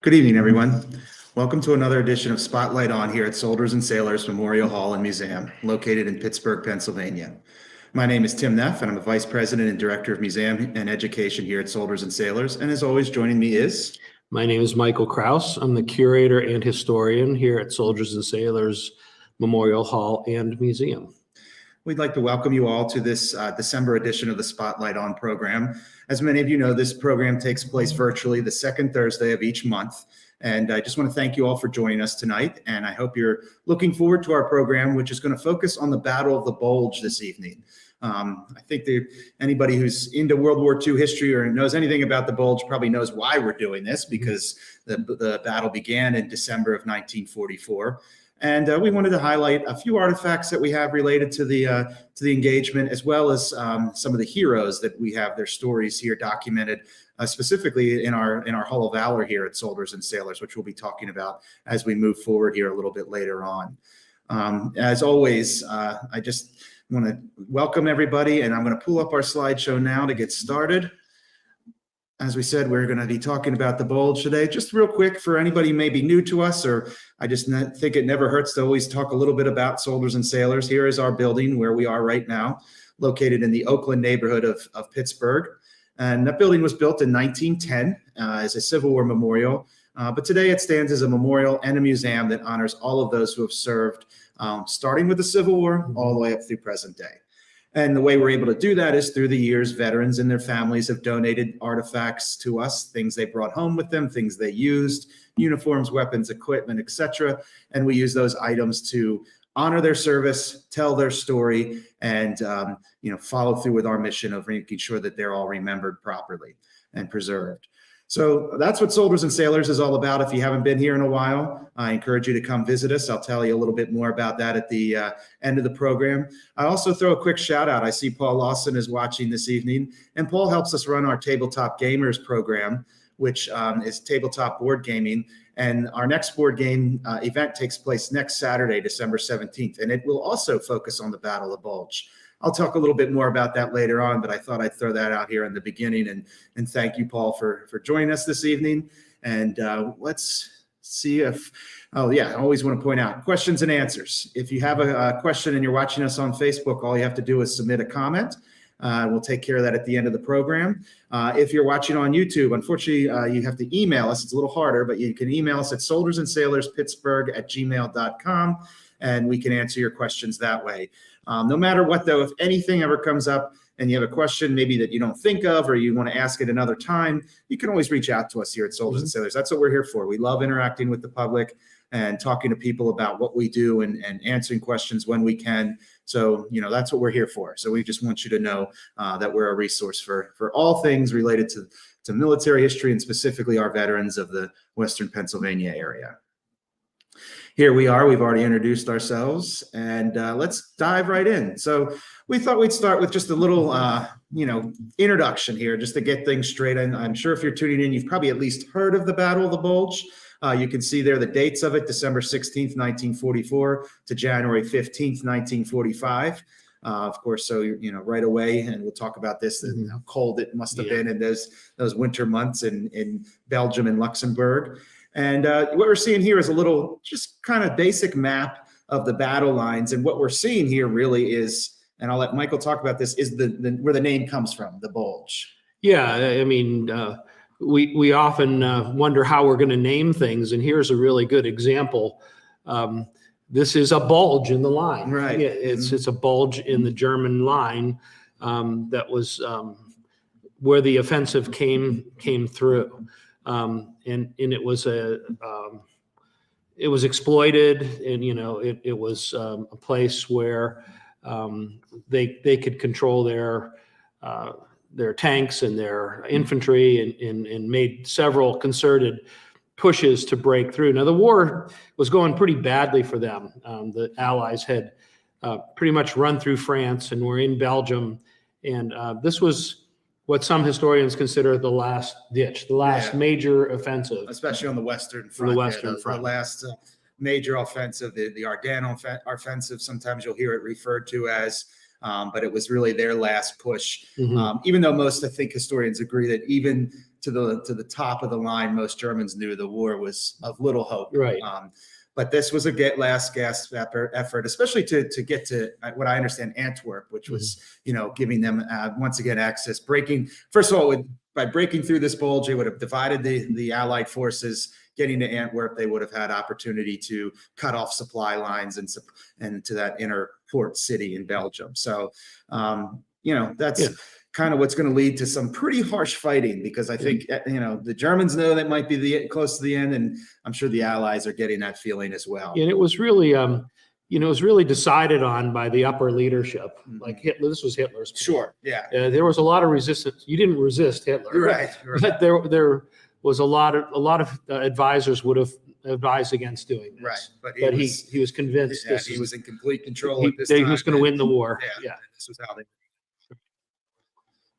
Good evening, everyone. Welcome to another edition of Spotlight On here at Soldiers and Sailors Memorial Hall and Museum, located in Pittsburgh, Pennsylvania. My name is Tim Neff, and I'm the Vice President and Director of Museum and Education here at Soldiers and Sailors. And as always, joining me is... My name is Michael Kraus. I'm the Curator and Historian here at Soldiers and Sailors Memorial Hall and Museum. We'd like to welcome you all to this December edition of the Spotlight On program. As many of you know, this program takes place virtually the second Thursday of each month. And I just want to thank you all for joining us tonight. And I hope you're looking forward to our program, which is going to focus on the Battle of the Bulge this evening. I think anybody who's into World War II history or knows anything about the Bulge probably knows why we're doing this, because the battle began in December of 1944. And we wanted to highlight a few artifacts that we have related to the engagement, as well as some of the heroes that we have their stories here documented, specifically in our Hall of Valor here at Soldiers and Sailors, which we'll be talking about as we move forward here a little bit later on. As always, I just want to welcome everybody, and I'm going to pull up our slideshow now to get started. As we said, we're going to be talking about the Bulge today. Just real quick, for anybody who may be new to us, or I just think it never hurts to always talk a little bit about Soldiers and Sailors. Here is our building where we are right now, located in the Oakland neighborhood of Pittsburgh. And that building was built in 1910 as a Civil War memorial. But today it stands as a memorial and a museum that honors all of those who have served, starting with the Civil War all the way up through present day. And the way we're able to do that is through the years, veterans and their families have donated artifacts to us, things they brought home with them, things they used, uniforms, weapons, equipment, etc. And we use those items to honor their service, tell their story, and follow through with our mission of making sure that they're all remembered properly and preserved. So that's what Soldiers and Sailors is all about. If you haven't been here in a while, I encourage you to come visit us. I'll tell you a little bit more about that at the end of the program. I also throw a quick shout out. I see Paul Lawson is watching this evening, and Paul helps us run our Tabletop Gamers program, which is tabletop board gaming. And our next board game event takes place next Saturday, December 17th, and it will also focus on the Battle of Bulge. I'll talk a little bit more about that later on, but I thought I'd throw that out here in the beginning, and thank you, Paul, for joining us this evening. And let's see if, oh yeah, I always want to point out questions and answers. If you have a question and you're watching us on Facebook, all you have to do is submit a comment. We'll take care of that at the end of the program. If you're watching on YouTube, unfortunately, you have to email us. It's a little harder, but you can email us at soldiersandsailorspittsburgh@gmail.com, and we can answer your questions that way. No matter what, though, if anything ever comes up and you have a question maybe that you don't think of, or you want to ask it another time, you can always reach out to us here at Soldiers and Sailors. That's what we're here for. We love interacting with the public and talking to people about what we do and answering questions when we can. So, that's what we're here for. So we just want you to know that we're a resource for all things related to military history, and specifically our veterans of the Western Pennsylvania area. Here we are. We've already introduced ourselves, and let's dive right in. So we thought we'd start with just a little, introduction here, just to get things straight. And I'm sure if you're tuning in, you've probably at least heard of the Battle of the Bulge. You can see there the dates of it: December 16th, 1944 to January 15th, 1945. Of course, so right away, and we'll talk about this, how cold it must have been in those winter months in Belgium and Luxembourg. And what we're seeing here is a little just kind of basic map of the battle lines. And what we're seeing here really is, and I'll let Michael talk about this, is where the name comes from, the Bulge. Yeah, I mean, we often wonder how we're going to name things, and here's a really good example. This is a bulge in the line. Right. It's a bulge in the German line that was where the offensive came through. And it was exploited, and it was a place where they could control their tanks and their infantry, and made several concerted pushes to break through. Now the war was going pretty badly for them. The Allies had pretty much run through France and were in Belgium, and this was what some historians consider the last ditch, the last major offensive. Especially on the Western Front. The last major offensive, the Ardennes offensive, sometimes you'll hear it referred to as, but it was really their last push. Even though most, I think, historians agree that even to the top of the line, most Germans knew the war was of little hope. Right. But this was a last gasp effort, especially to get to what I understand Antwerp, which was, giving them once again access. First of all, by breaking through this bulge, they would have divided the Allied forces. Getting to Antwerp, they would have had opportunity to cut off supply lines and to that inner port city in Belgium. So, that's kind of what's going to lead to some pretty harsh fighting, because I think, the Germans know that might be close to the end, and I'm sure the Allies are getting that feeling as well. And it was really, it was really decided on by the upper leadership. Like Hitler, this was Hitler's plan. Sure. Yeah. There was a lot of resistance. You didn't resist Hitler, right? But there was a lot of advisors would have advised against doing this. Right. But he was convinced. He was in complete control at this he time. He was going to win the war. Yeah. This was how they.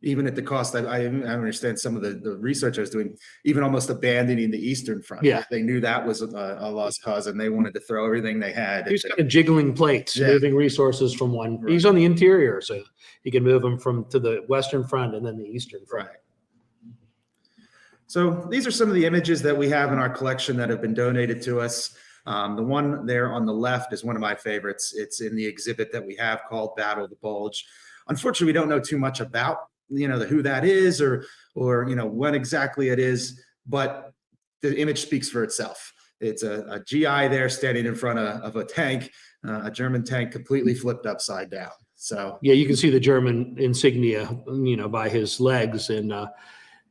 Even at the cost, I understand some of the research I was doing, even almost abandoning the Eastern Front. Yeah. They knew that was a lost cause, and they wanted to throw everything they had. He was kind of jiggling plates, moving resources from one. Right. He's on the interior, so he can move them to the Western Front and then the Eastern Front. Right. So these are some of the images that we have in our collection that have been donated to us. The one there on the left is one of my favorites. It's in the exhibit that we have called Battle of the Bulge. Unfortunately, we don't know too much about who that is or when exactly it is, but the image speaks for itself. It's a GI there standing in front of a tank, a German tank completely flipped upside down. So yeah, you can see the German insignia, by his legs, and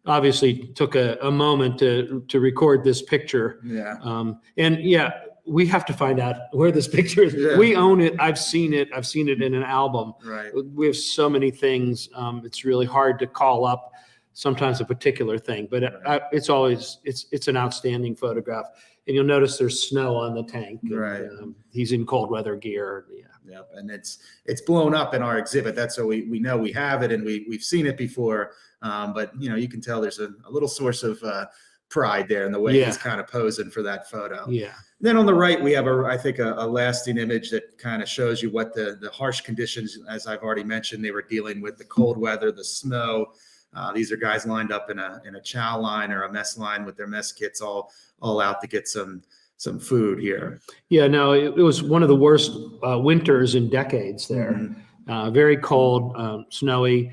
obviously took a moment to record this picture. Yeah. We have to find out where this picture is. Yeah. We own it. I've seen it in an album. Right. We have so many things. It's really hard to call up sometimes a particular thing, but it's always, it's an outstanding photograph. And you'll notice there's snow on the tank. Right. And, he's in cold weather gear. Yeah. Yep. And it's blown up in our exhibit. That's so we know we have it and we've seen it before. But you can tell there's a little source of pride there in the way he's kind of posing for that photo. Yeah. Then on the right, we have I think a lasting image that kind of shows you what the harsh conditions, as I've already mentioned, they were dealing with: the cold weather, the snow. These are guys lined up in a chow line or a mess line with their mess kits all out to get some food here. Yeah, no, it was one of the worst winters in decades there. Mm-hmm. Very cold, snowy.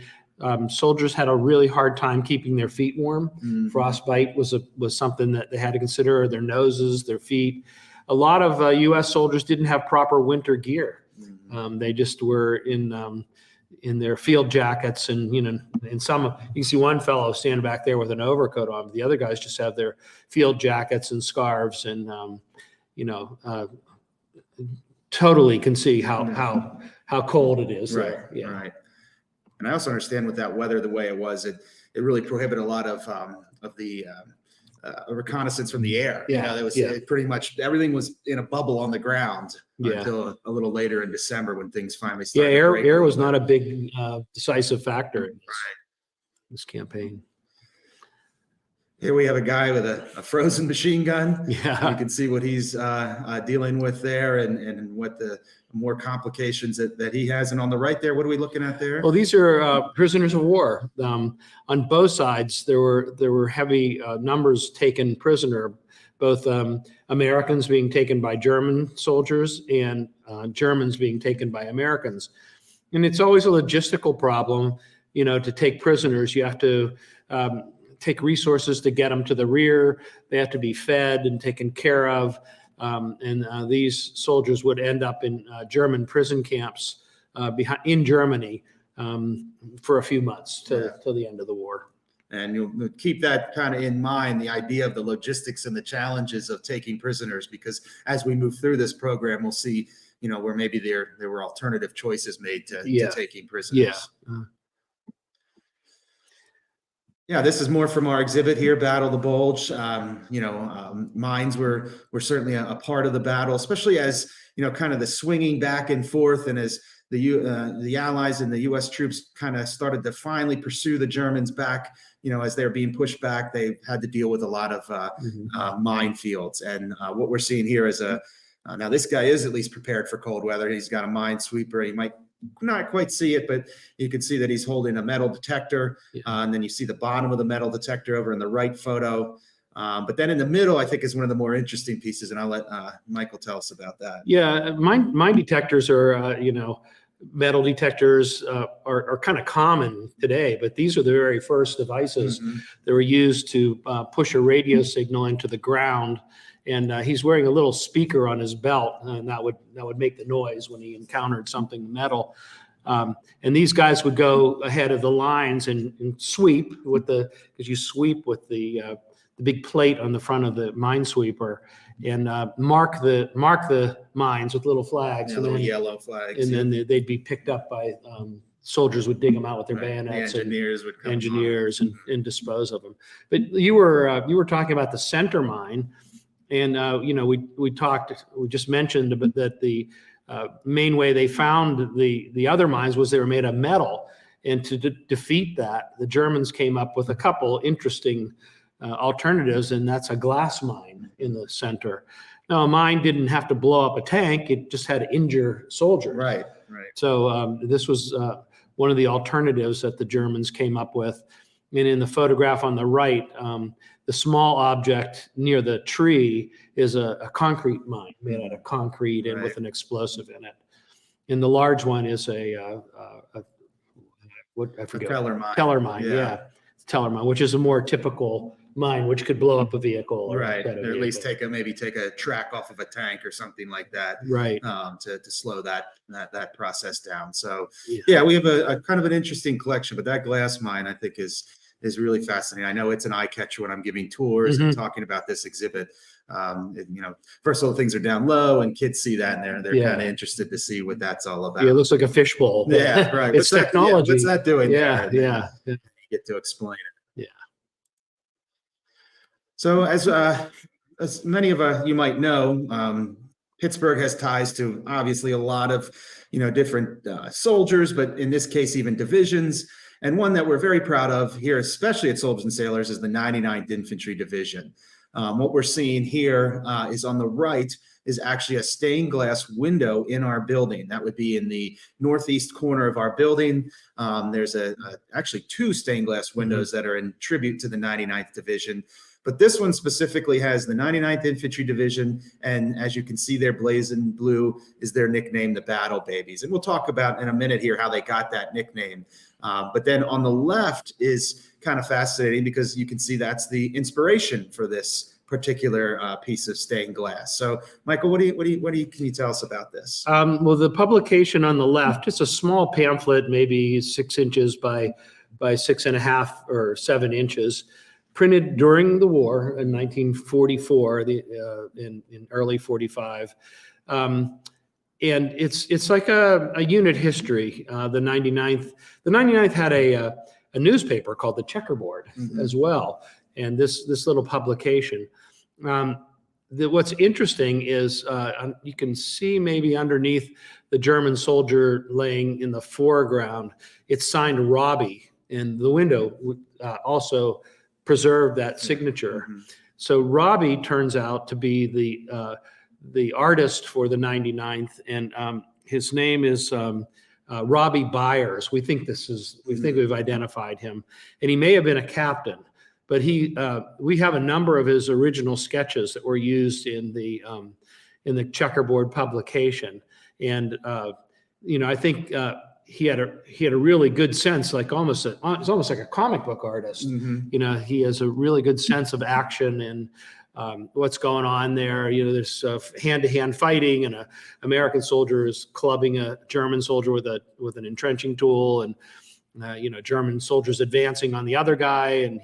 Soldiers had a really hard time keeping their feet warm. Mm-hmm. Frostbite was something that they had to consider: their noses, their feet. A lot of U.S. soldiers didn't have proper winter gear. Mm-hmm. They just were in their field jackets, and in some, you can see one fellow standing back there with an overcoat on. The other guys just have their field jackets and scarves, and totally can see how cold it is Right. there. Yeah. Right. And I also understand with that weather the way it was, it really prohibited a lot of the reconnaissance from the air. Yeah. It pretty much everything was in a bubble on the ground until a little later in December when things finally started. Yeah, air was not a big decisive factor in this campaign. Here we have a guy with a frozen machine gun. Yeah. You can see what he's dealing with there and what the more complications that he has. And on the right there, what are we looking at there? Well, these are prisoners of war. On both sides, there were heavy numbers taken prisoner, both Americans being taken by German soldiers and Germans being taken by Americans. And it's always a logistical problem, to take prisoners. You have to take resources to get them to the rear. They have to be fed and taken care of. And these soldiers would end up in German prison camps in Germany for a few months till the end of the war. And you'll keep that kind of in mind, the idea of the logistics and the challenges of taking prisoners, because as we move through this program, we'll see, where maybe there were alternative choices made to taking prisoners. Yeah. Yeah, this is more from our exhibit here, Battle of the Bulge. Mines were certainly a part of the battle, especially as, kind of the swinging back and forth, and as the Allies and the U.S. troops kind of started to finally pursue the Germans back, as they're being pushed back, they had to deal with a lot of minefields. And what we're seeing here is now this guy is at least prepared for cold weather. He's got a minesweeper. He might not quite see it, but you can see that he's holding a metal detector. Yeah. And then you see the bottom of the metal detector over in the right photo. But then in the middle, I think, is one of the more interesting pieces, and I'll let Michael tell us about that. Yeah, mine detectors are, metal detectors are kind of common today, but these are the very first devices that were used to push a radio signal into the ground. And he's wearing a little speaker on his belt, and that would make the noise when he encountered something metal. And these guys would go ahead of the lines and sweep because you sweep with the big plate on the front of the minesweeper, and mark the mines with little flags, Yeah, and little then yellow flags. and then they'd be picked up by soldiers would dig them out with their Right. bayonets. The engineers would come and dispose of them. But you were talking about the center mine, and we just mentioned that the main way they found the other mines was they were made of metal, and to defeat that, the Germans came up with a couple interesting alternatives, and that's a glass mine in the center. Now, a mine didn't have to blow up a tank; it just had to injure soldiers. Right. So this was one of the alternatives that the Germans came up with. And in the photograph on the right, the small object near the tree is a concrete mine made out of concrete and with an explosive in it. And the large one is what I forget. Teller mine. Teller mine, yeah. Teller mine, which is a more typical mine, which could blow up a vehicle. Or Right. Or at least take a track off of a tank or something like that. Right. To slow that process down. So yeah, we have a kind of an interesting collection, but that glass mine, I think, is really fascinating. I know it's an eye catcher when I'm giving tours and talking about this exhibit. First of all, things are down low, and kids see that, and they're kind of interested to see what that's all about. Yeah, it looks like a fishbowl. Yeah, right. It's technology. What's that doing? Yeah, there? yeah. You get to explain it. Yeah. So as many of you might know, Pittsburgh has ties to obviously a lot of different soldiers, but in this case even divisions. And one that we're very proud of here, especially at Soldiers and Sailors, is the 99th Infantry Division. What we're seeing here is on the right is actually a stained glass window in our building. That would be in the northeast corner of our building. There's actually two stained glass windows that are in tribute to the 99th Division. But this one specifically has the 99th Infantry Division, and as you can see there, blazing blue is their nickname, the Battle Babies. And we'll talk about in a minute here how they got that nickname. But then on the left is kind of fascinating because you can see that's the inspiration for this particular piece of stained glass. So, Michael, what can you tell us about this? Well, the publication on the left, it's a small pamphlet, maybe 6 inches by 6.5 or 7 inches, printed during the war in 1944, in early 45. And it's like a unit history. The 99th had a newspaper called the Checkerboard as well, and this little publication. What's interesting is you can see maybe underneath the German soldier laying in the foreground, it's signed Robbie, and the window also preserved that signature. So Robbie turns out to be the artist for the 99th, and his name is Robbie Byers. We think we've identified him, and he may have been a captain, but we have a number of his original sketches that were used in the Checkerboard publication, and I think he had a really good sense, like it's almost like a comic book artist. He has a really good sense of action and what's going on there. There's hand-to-hand fighting, and an American soldier is clubbing a German soldier with an entrenching tool, and German soldiers advancing on the other guy, and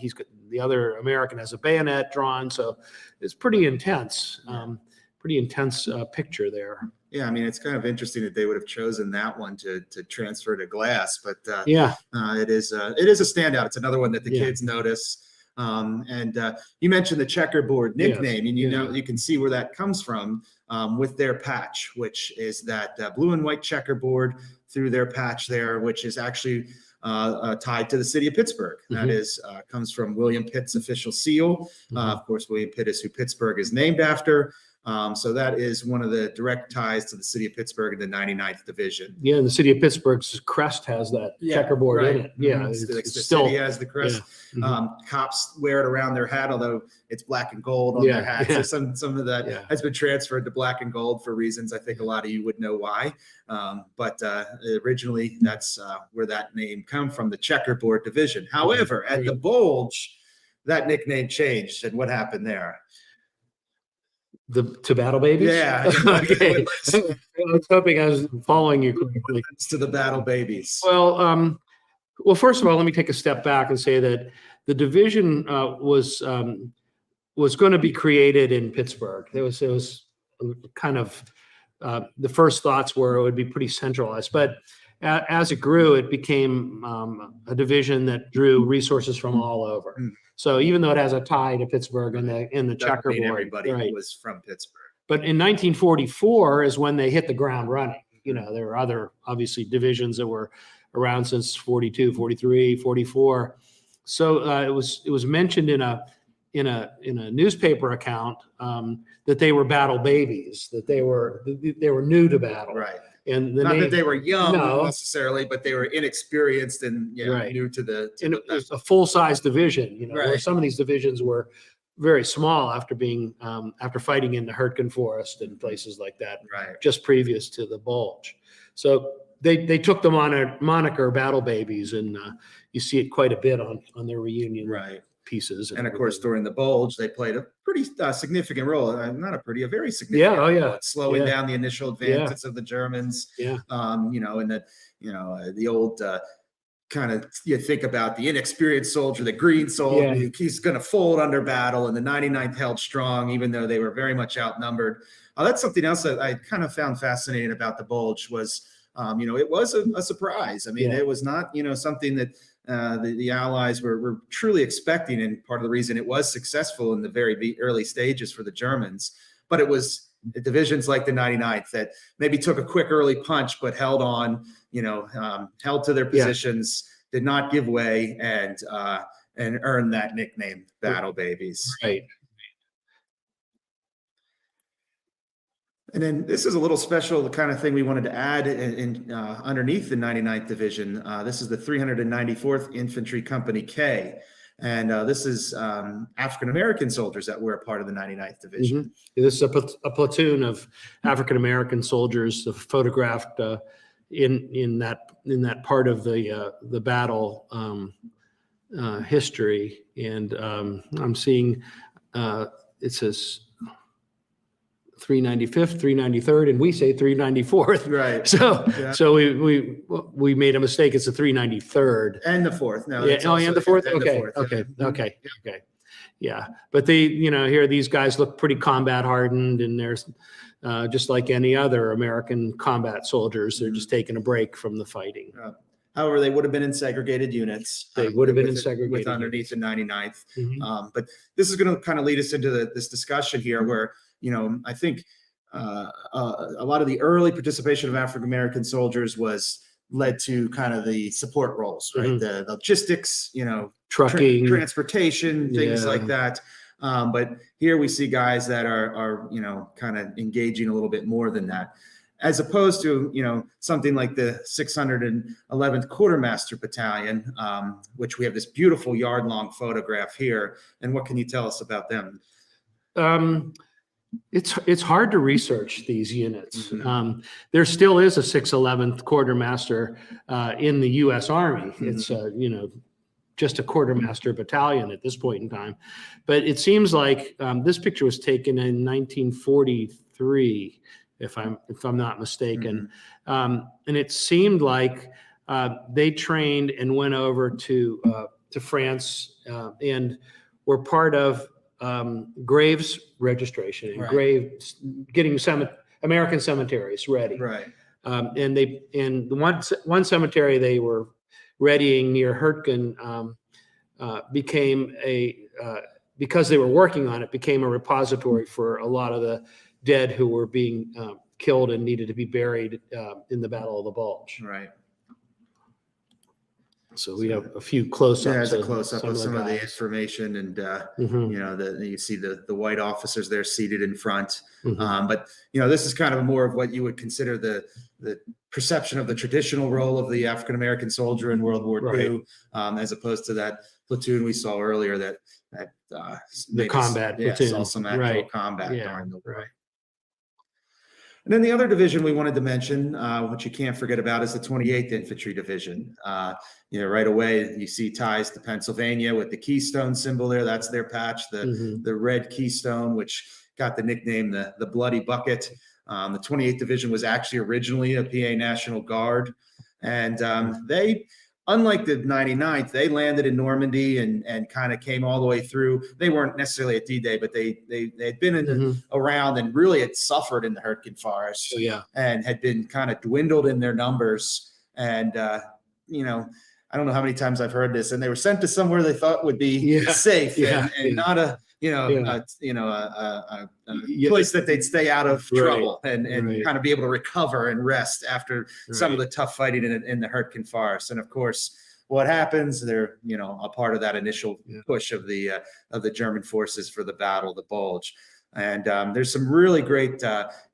the other American has a bayonet drawn. So it's pretty intense. Picture there. Yeah, I mean, it's kind of interesting that they would have chosen that one to transfer to glass, but it is a standout. It's another one that the kids notice. And you mentioned the Checkerboard nickname, and you can see where that comes from with their patch, which is that blue and white checkerboard through their patch there, which is actually tied to the city of Pittsburgh. That is comes from William Pitt's official seal. Of course, William Pitt is who Pittsburgh is named after. So that is one of the direct ties to the city of Pittsburgh and the 99th Division. Yeah, and the city of Pittsburgh's crest has that checkerboard in it. Yeah, the it's still, city has the crest. Cops wear it around their hat, although it's black and gold on their hat. So some of that has been transferred to black and gold for reasons I think a lot of you would know why. But originally, that's where that name come from, the checkerboard division. However, at the Bulge, that nickname changed, and what happened there? To Battle Babies? Yeah. Okay. I was hoping I was following you correctly. To the Battle Babies. Well, first of all, let me take a step back and say that the division was going to be created in Pittsburgh. It was kind of the first thoughts were it would be pretty centralized, but as it grew, it became a division that drew resources from all over. So even though it has a tie to Pittsburgh in the checkerboard, everybody was from Pittsburgh. But in 1944 is when they hit the ground running. You know, there were other obviously divisions that were around since 42, 43, 44. So it was mentioned in a newspaper account that they were battle babies, that they were new to battle. Right. And not that they were young necessarily, but they were inexperienced and new to the. And it was a full-size division, you know, where some of these divisions were very small after being after fighting in the Hurtgen Forest and places like that, just previous to the Bulge. So they took them on a moniker Battle Babies, and you see it quite a bit on their reunion pieces. And of course, during the Bulge, they played a pretty significant role. A very significant role. Slowing down the initial advances of the Germans. And the old kind of, you think about the inexperienced soldier, the green soldier, he's going to fold under battle, and the 99th held strong, even though they were very much outnumbered. That's something else that I kind of found fascinating about the Bulge was, it was a surprise. I mean, it was not, something that the Allies were truly expecting, and part of the reason it was successful in the very early stages for the Germans. But it was the divisions like the 99th that maybe took a quick early punch, but held on, held to their positions, did not give way, and earned that nickname, Battle Babies. Right. And then this is a little special, the kind of thing we wanted to add in underneath the 99th Division. This is the 394th Infantry Company K. And this is African-American soldiers that were a part of the 99th Division. This is a platoon of African-American soldiers photographed in that part of the battle history. And I'm seeing it says 395th, 393rd, and we say 394th. Right. So we made a mistake. It's the 393rd and the 4th. No. And the 4th. And Okay. Yeah. But here these guys look pretty combat hardened, and they're just like any other American combat soldiers. They're just taking a break from the fighting. However, they would have been in segregated units. They would have been in segregated with underneath the 99th. But this is going to kind of lead us into this discussion here where, I think a lot of the early participation of African-American soldiers was led to kind of the support roles, right? The logistics, trucking, transportation, things like that. But here we see guys that are kind of engaging a little bit more than that, as opposed to, something like the 611th Quartermaster Battalion, which we have this beautiful yard-long photograph here. And what can you tell us about them? It's hard to research these units. There still is a 611th Quartermaster in the U.S. Army. It's just a quartermaster battalion at this point in time, but it seems like this picture was taken in 1943, if I'm not mistaken, and it seemed like they trained and went over to France and were part of graves registration and graves, getting American cemeteries ready. Right. And one cemetery they were readying near Hurtgen became because they were working on it, became a repository for a lot of the dead who were being killed and needed to be buried in the Battle of the Bulge. Right. So we have a few close-ups. Yeah, it's a close-up of some of the guys. information, and Mhm. you know, you see the white officers there seated in front. Mhm. But you know, this is kind of more of what you would consider the perception of the traditional role of the African American soldier in World War Right. II, as opposed to that platoon we saw earlier that The maybe, combat yeah, saw platoon. some actual Right. combat Yeah. during the war. Right. And then the other division we wanted to mention, which you can't forget about, is the 28th Infantry Division. You know, right away you see ties to Pennsylvania with the Keystone symbol there. That's their patch, Mhm. the red Keystone, which got the nickname the Bloody Bucket. The 28th Division was actually originally a PA National Guard, and they, unlike the 99th, they landed in Normandy and kind of came all the way through. They weren't necessarily at D-Day, but they had been in Mhm. around and really had suffered in the Hurtgen Forest Oh, yeah. and had been kind of dwindled in their numbers. And you know, I don't know how many times I've heard this, and they were sent to somewhere they thought would be Yeah. safe Yeah. and Yeah. not a Yeah. place that they'd stay out of Right. trouble and Right. kind of be able to recover and rest after some of Right. the tough fighting in the Hurtgen Forest. And of course, what happens? They're, you know, a part of that initial Yeah. push of the German forces for the battle, the Bulge. And there's some really great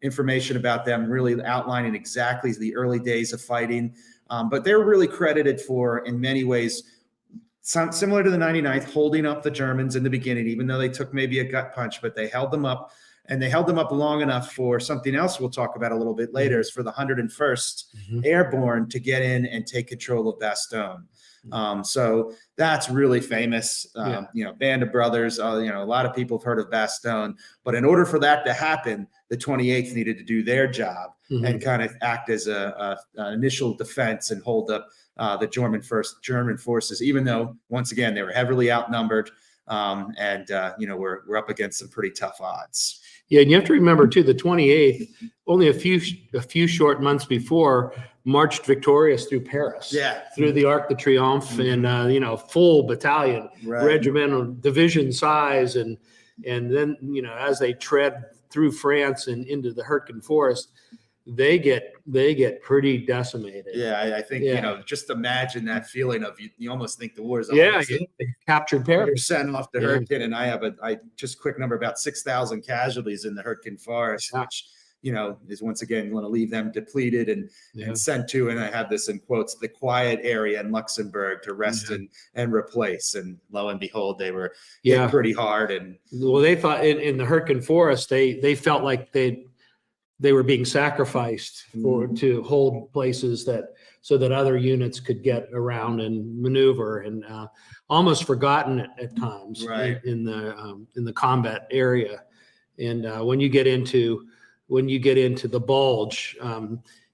information about them, really outlining exactly the early days of fighting. But they're really credited for, in many ways, similar to the 99th, holding up the Germans in the beginning, even though they took maybe a gut punch, but they held them up. And they held them up long enough for something else we'll talk about a little bit later, is for the 101st Mhm. Airborne to get in and take control of Bastogne. So that's really famous. Yeah. You know, Band of Brothers, you know, a lot of people have heard of Bastogne, but in order for that to happen, the 28th needed to do their job and Mhm. kind of act as an initial defense and hold up the German forces, even though, once again, they were heavily outnumbered. And you know, we're up against some pretty tough odds. Yeah, and you have to remember too, the 28th, only a few short months before, marched victorious through Paris. Yeah. Through the Arc de Triomphe, and you know, full battalion, Right. regimental division size, and then, you know, as they tread through France and into the Hurtgen Forest, they get pretty decimated. Yeah, I think, you know, just imagine that feeling of you almost think the war is Yeah, over. they captured You're Paris. sent off to Yeah. Hurtgen, and I have just quick number, about 6,000 casualties in the Hurtgen Forest, Yeah. which, you know, is once again going to leave them depleted and sent to, and I have this in quotes, the quiet area in Luxembourg to rest and replace. And lo and behold, they were hit pretty hard. And well, they thought in the Hurtgen Forest, they felt like they were being sacrificed to hold places so that other units could get around and maneuver, and almost forgotten at times in the combat area. And when you get into the Bulge,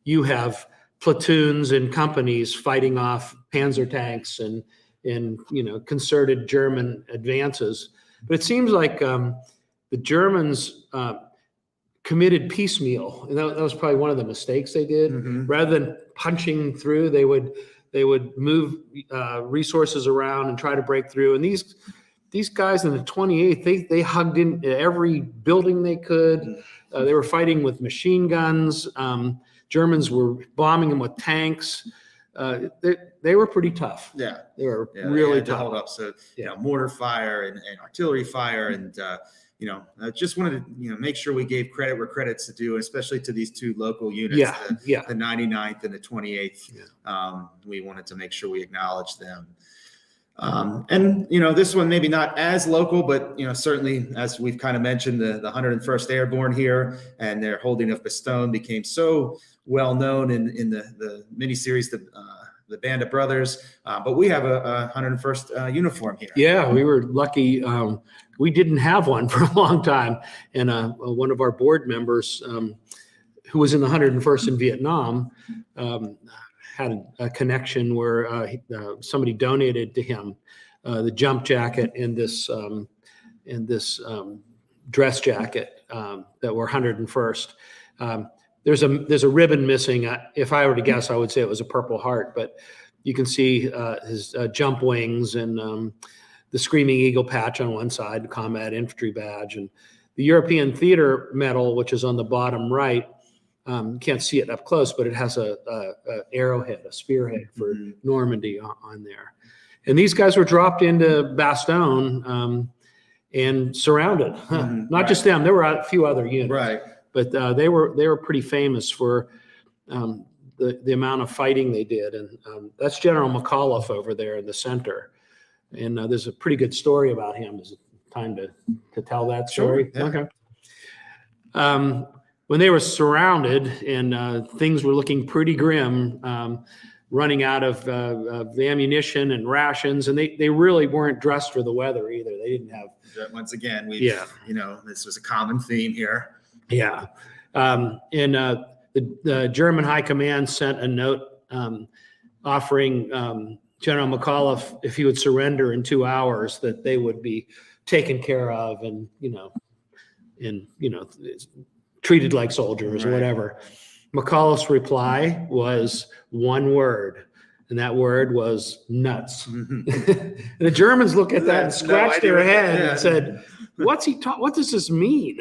you have platoons and companies fighting off Panzer tanks and you know, concerted German advances. But it seems like the Germans committed piecemeal, and that was probably one of the mistakes they did. Rather than punching through, they would move resources around and try to break through. And these guys in the 28th, they hugged in every building they could. They were fighting with machine guns. Germans were bombing them with tanks. They were pretty tough. Yeah, they were they really had to tough. hold up. So you know, mortar fire and artillery fire, and you know, I just wanted to make sure we gave credit where credit's due, especially to these two local units, the 99th and the 28th. We wanted to make sure we acknowledged them. And you know, this one maybe not as local, but you know, certainly, as we've kind of mentioned, the 101st Airborne here and their holding of Bastogne became so well known in the miniseries, the Band of Brothers. But we have a 101st uniform here. Yeah, we were lucky. We didn't have one for a long time, and one of our board members, who was in the 101st in Vietnam, had a connection where somebody donated to him the jump jacket and this dress jacket that were 101st. There's a ribbon missing. If I were to guess, I would say it was a Purple Heart, but you can see his jump wings and the Screaming Eagle patch on one side, combat infantry badge, and the European Theater Medal, which is on the bottom right. You can't see it up close, but it has a arrowhead, a spearhead for Normandy on there. And these guys were dropped into Bastogne and surrounded. Not just them; there were a few other units, but they were pretty famous for the amount of fighting they did. And that's General McAuliffe over there in the center. And there's a pretty good story about him. Is it time to tell that story? Sure, yeah. Okay. When they were surrounded and things were looking pretty grim, running out of ammunition and rations, and they really weren't dressed for the weather either. They didn't have. Once again, this was a common theme here. Yeah. The German High Command sent a note offering General McAuliffe, if he would surrender in 2 hours, that they would be taken care of and treated like soldiers or whatever. McAuliffe's reply was one word, and that word was nuts. The Germans look at that and scratch their head and said, "What's he what does this mean?"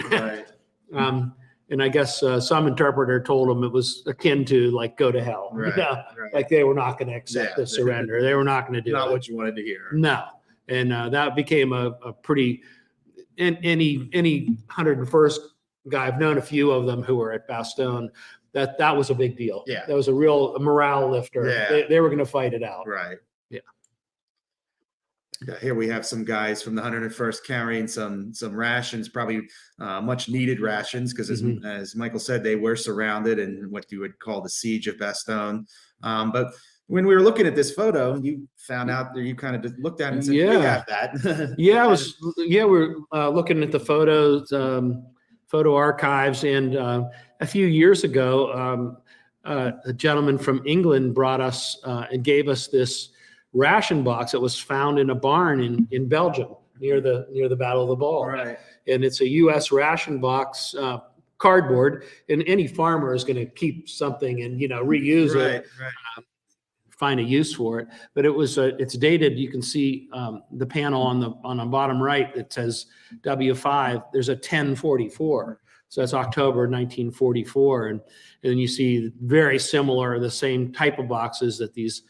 And I guess some interpreter told them it was akin to like go to hell. Like they were not going to accept the surrender. They were not going to do not it. what you wanted to hear. No. And that became a pretty, any 101st guy, I've known a few of them who were at Bastogne, that was a big deal. Yeah. That was a real morale lifter. Yeah. They were going to fight it out. Right. Yeah. Here we have some guys from the 101st carrying some rations, probably much needed rations, because as Michael said, they were surrounded in what you would call the siege of Bastogne. But when we were looking at this photo, you found out that you kind of just looked at it and said, "We have that." We're looking at the photos, photo archives, and a few years ago, a gentleman from England brought us and gave us this ration box that was found in a barn in Belgium near the Battle of the Bulge. Right. And it's a U.S. ration box, cardboard, and any farmer is going to keep something and reuse it. Find a use for it. But it's dated. You can see the panel on the bottom right that says W5. There's a 1044. So that's October 1944. And then you see very similar, the same type of boxes that these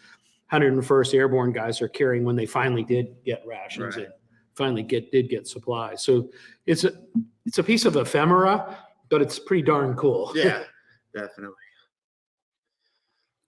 101st Airborne guys are carrying when they finally did get rations and finally did get supplies. So it's a piece of ephemera, but it's pretty darn cool. Yeah, definitely.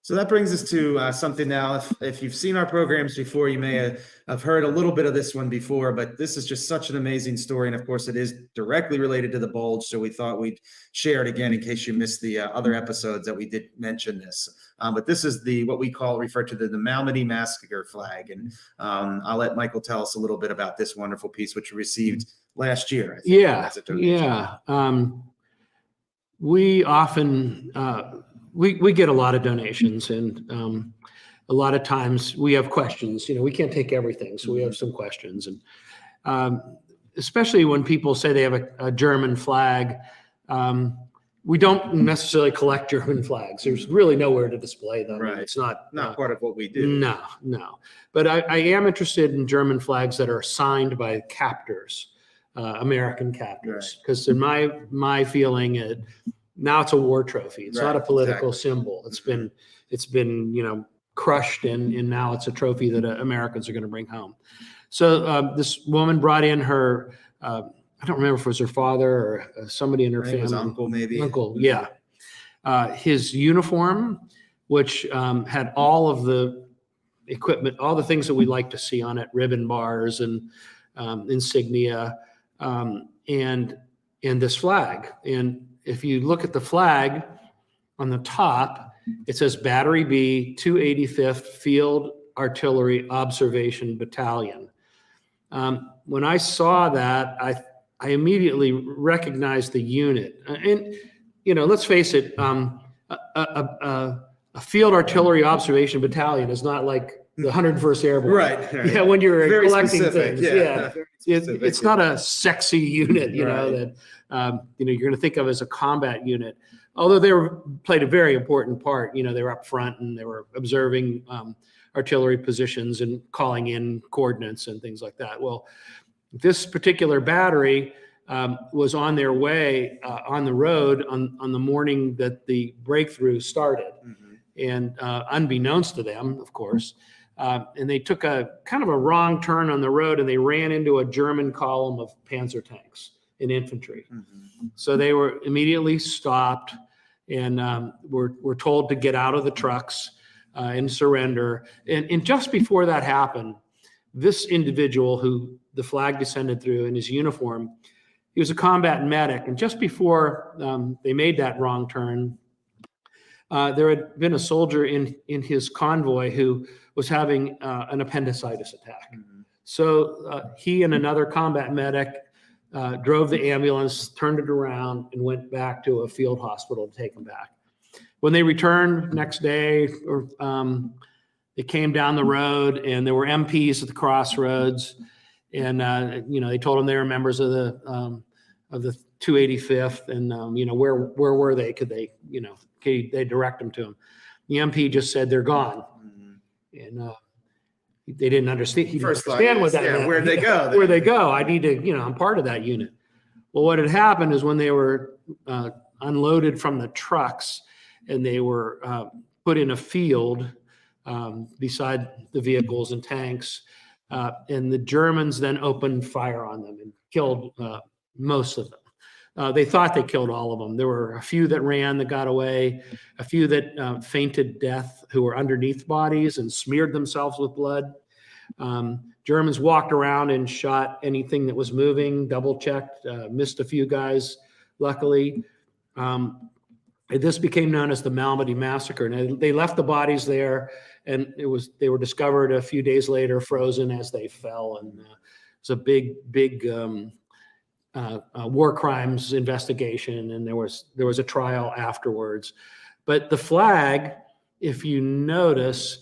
So that brings us to something now. If you've seen our programs before, you may have heard a little bit of this one before, but this is just such an amazing story. And of course, it is directly related to the Bulge. So we thought we'd share it again in case you missed the other episodes that we did mention this. But this is what we refer to the Malmedy Massacre flag. And I'll let Michael tell us a little bit about this wonderful piece, which we received last year. We often, we get a lot of donations, and a lot of times we have questions. We can't take everything, so we have some questions. And especially when people say they have a German flag, we don't necessarily collect German flags. There's really nowhere to display them. Right. It's not part of what we do. No. But I am interested in German flags that are signed by captors, American captors, because in my feeling, now it's a war trophy. It's not a political symbol. It's been crushed, and now it's a trophy that Americans are going to bring home. So this woman brought in her, I don't remember if it was her father or somebody in her family. His uncle, maybe. Uncle, yeah. His uniform, which had all of the equipment, all the things that we like to see on it, ribbon bars and insignia, and this flag. And if you look at the flag on the top, it says Battery B, 285th Field Artillery Observation Battalion. When I saw that, I immediately recognized the unit. And let's face it, a Field Artillery Observation Battalion is not like the 101st Airborne. Right. Yeah, when you're very collecting specific. things. It's not a sexy unit, that you're going to think of as a combat unit. Although they played a very important part. They were up front and they were observing artillery positions and calling in coordinates and things like that. Well, this particular battery was on their way on the road on the morning that the breakthrough started. And unbeknownst to them, of course, and they took a kind of a wrong turn on the road, and they ran into a German column of Panzer tanks and infantry. So they were immediately stopped and were told to get out of the trucks and surrender. And just before that happened, this individual who the flag descended through in his uniform, he was a combat medic. And just before they made that wrong turn, there had been a soldier in his convoy who was having an appendicitis attack. So he and another combat medic drove the ambulance, turned it around, and went back to a field hospital to take him back. When they returned next day, they came down the road, and there were MPs at the crossroads, and they told them they were members of the 285th, and where were they? Could they they direct them to him? The MP just said they're gone, and they didn't understand. He didn't understand what that meant. Where'd they go? Where'd they go? I need to, I'm part of that unit. Well, what had happened is when they were unloaded from the trucks and they were put in a field beside the vehicles and tanks, and the Germans then opened fire on them and killed most of them. They thought they killed all of them. There were a few that ran that got away, a few that fainted death who were underneath bodies and smeared themselves with blood. Germans walked around and shot anything that was moving, double-checked, missed a few guys, luckily. This became known as the Malmedy Massacre. And they left the bodies there, and they were discovered a few days later, frozen as they fell. And it was a big war crimes investigation, and there was a trial afterwards. But the flag, if you notice,